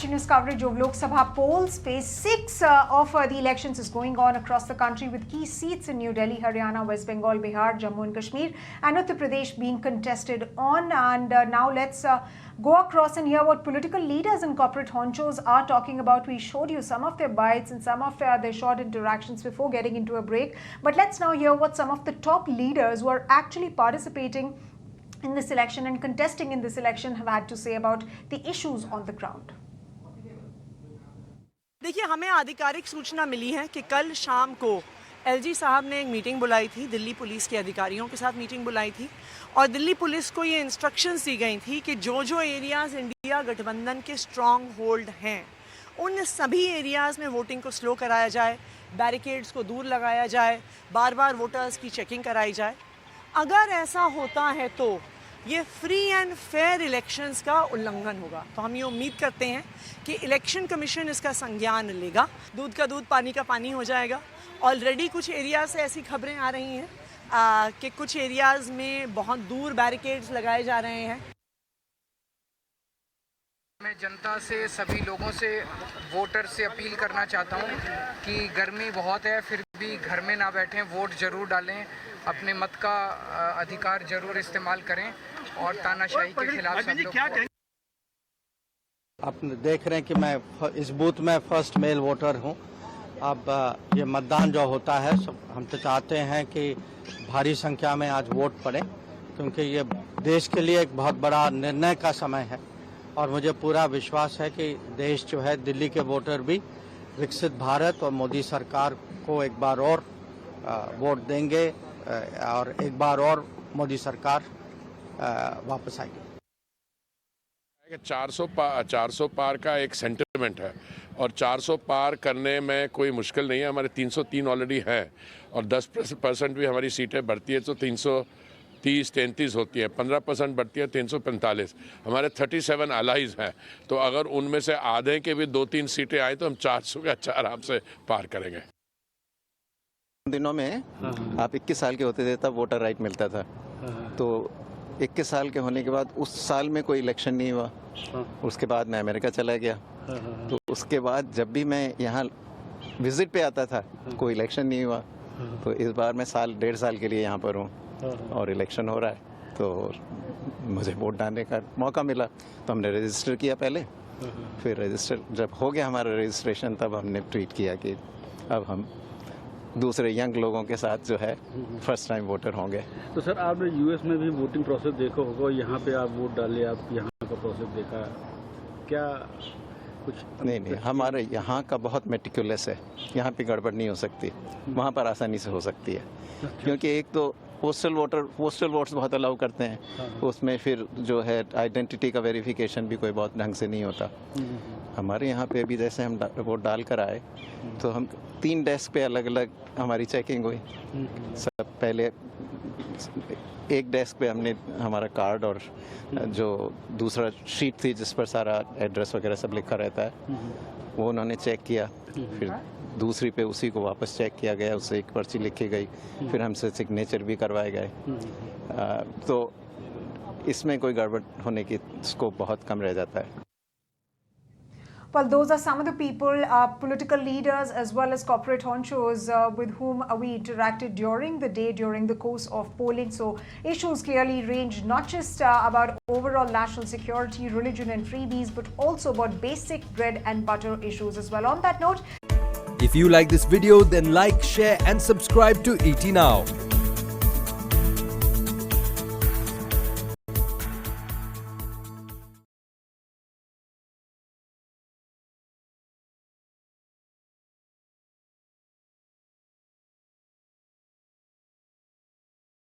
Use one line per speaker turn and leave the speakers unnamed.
continuous coverage of Lok Sabha polls. Phase 6 of the elections is going on across the country with key seats in New Delhi, Haryana, West Bengal, Bihar, Jammu and Kashmir and Uttar Pradesh being contested on. And now let's go across and hear what political leaders and corporate honchos are talking about. We showed you some of their bites and some of their short interactions before getting into a break. But let's now hear what some of the top leaders who are actually participating in this election and contesting in this election have had to say about the issues on the ground.
देखिए, हमें आधिकारिक सूचना मिली है कि कल शाम को LG साहब ने एक मीटिंग बुलाई थी, दिल्ली पुलिस के अधिकारियों के साथ मीटिंग बुलाई थी और दिल्ली पुलिस को ये इंस्ट्रक्शंस दी गई थी कि जो एरियाज़ इंडिया गठबंधन के स्ट्रॉन्ग होल्ड हैं उन सभी एरियाज़ में वोटिंग को स्लो कराया जाए, बैरिकेड्स को दूर लगाया जाए, बार बार वोटर्स की चेकिंग कराई जाए। अगर ऐसा होता है तो ये फ्री एंड फेयर इलेक्शंस का उल्लंघन होगा। तो हम ये उम्मीद करते हैं कि इलेक्शन कमीशन इसका संज्ञान लेगा, दूध का दूध पानी का पानी हो जाएगा। ऑलरेडी कुछ एरियाज से ऐसी खबरें आ रही हैं कि कुछ एरियाज में बहुत दूर बैरिकेड्स लगाए जा रहे हैं।
मैं जनता से, सभी लोगों से, वोटर से अपील करना चाहता हूं कि गर्मी बहुत है, फिर भी घर में ना बैठें, वोट जरूर डालें, अपने मत का अधिकार जरूर इस्तेमाल करें और तानाशाही के खिलाफ सब लोग।
आप देख रहे हैं कि मैं इस बूथ में फर्स्ट मेल वोटर हूं। अब ये मतदान जो होता है हम तो चाहते हैं कि भारी संख्या में आज वोट पड़े, क्योंकि ये देश के लिए एक बहुत बड़ा निर्णय का समय है और मुझे पूरा विश्वास है कि देश जो है, दिल्ली के वोटर भी विकसित भारत और मोदी सरकार को एक बार और वोट देंगे और एक बार और मोदी सरकार वापस आएगी।
400 पार का एक सेंटिमेंट है और 400 पार करने में कोई मुश्किल नहीं है। हमारे 303 ऑलरेडी हैं और 10% भी हमारी सीटें बढ़ती है तो 330-33 होती है, 15% बढ़ती है 345। हमारे 37 अलाइज हैं, तो अगर उनमें से आधे के भी 2-3 सीटें आए तो हम 400 का आराम से पार करेंगे।
दिनों में आप 21 साल के होते थे तब वोटर राइट मिलता था, तो 21 साल के होने के बाद उस साल में कोई इलेक्शन नहीं हुआ। उसके बाद मैं अमेरिका चला गया, तो उसके बाद जब भी मैं यहाँ विजिट पे आता था कोई इलेक्शन नहीं हुआ। तो इस बार मैं 1.5 साल के लिए यहाँ पर हूँ और इलेक्शन हो रहा है, तो मुझे वोट डालने का मौका मिला। तो हमने रजिस्टर किया पहले, फिर रजिस्टर जब हो गया हमारा रजिस्ट्रेशन तब हमने ट्वीट किया कि अब हम दूसरे यंग लोगों के साथ जो है फर्स्ट टाइम वोटर होंगे।
तो सर, आपने यूएस में भी वोटिंग प्रोसेस देखा होगा, यहाँ पे आप वोट डाले, आप यहाँ का प्रोसेस देखा, क्या कुछ?
नहीं, हमारे यहाँ का बहुत मेटिकुलस है, यहाँ पे गड़बड़ नहीं हो सकती, वहाँ पर आसानी से हो सकती है। क्योंकि एक तो पोस्टल वोट्स बहुत अलाउ करते हैं, उसमें फिर जो है आइडेंटिटी का वेरिफिकेशन भी कोई बहुत ढंग से नहीं होता। हमारे यहाँ पे भी जैसे हम वोट डाल कर आए तो हम 3 डेस्क पे अलग अलग हमारी चेकिंग हुई। सब पहले एक डेस्क पे हमने हमारा कार्ड और जो दूसरा शीट थी जिस पर सारा एड्रेस वगैरह सब लिखा रहता है वो उन्होंने चेक किया। फिर दूसरी पे उसी को वापस चेक किया गया, उससे एक पर्ची लिखी गई, फिर हमसे सिग्नेचर भी करवाए गए। तो इसमें कोई गड़बड़ होने की स्कोप बहुत कम रह जाता है।
Well, those are some of the people, political leaders as well as corporate honchos with whom we interacted during the day, during the course of polling. So issues clearly range not just about overall national security, religion and freebies, but also about basic bread and butter issues as well. On that note,
if you like this video, then like, share and subscribe to ET Now.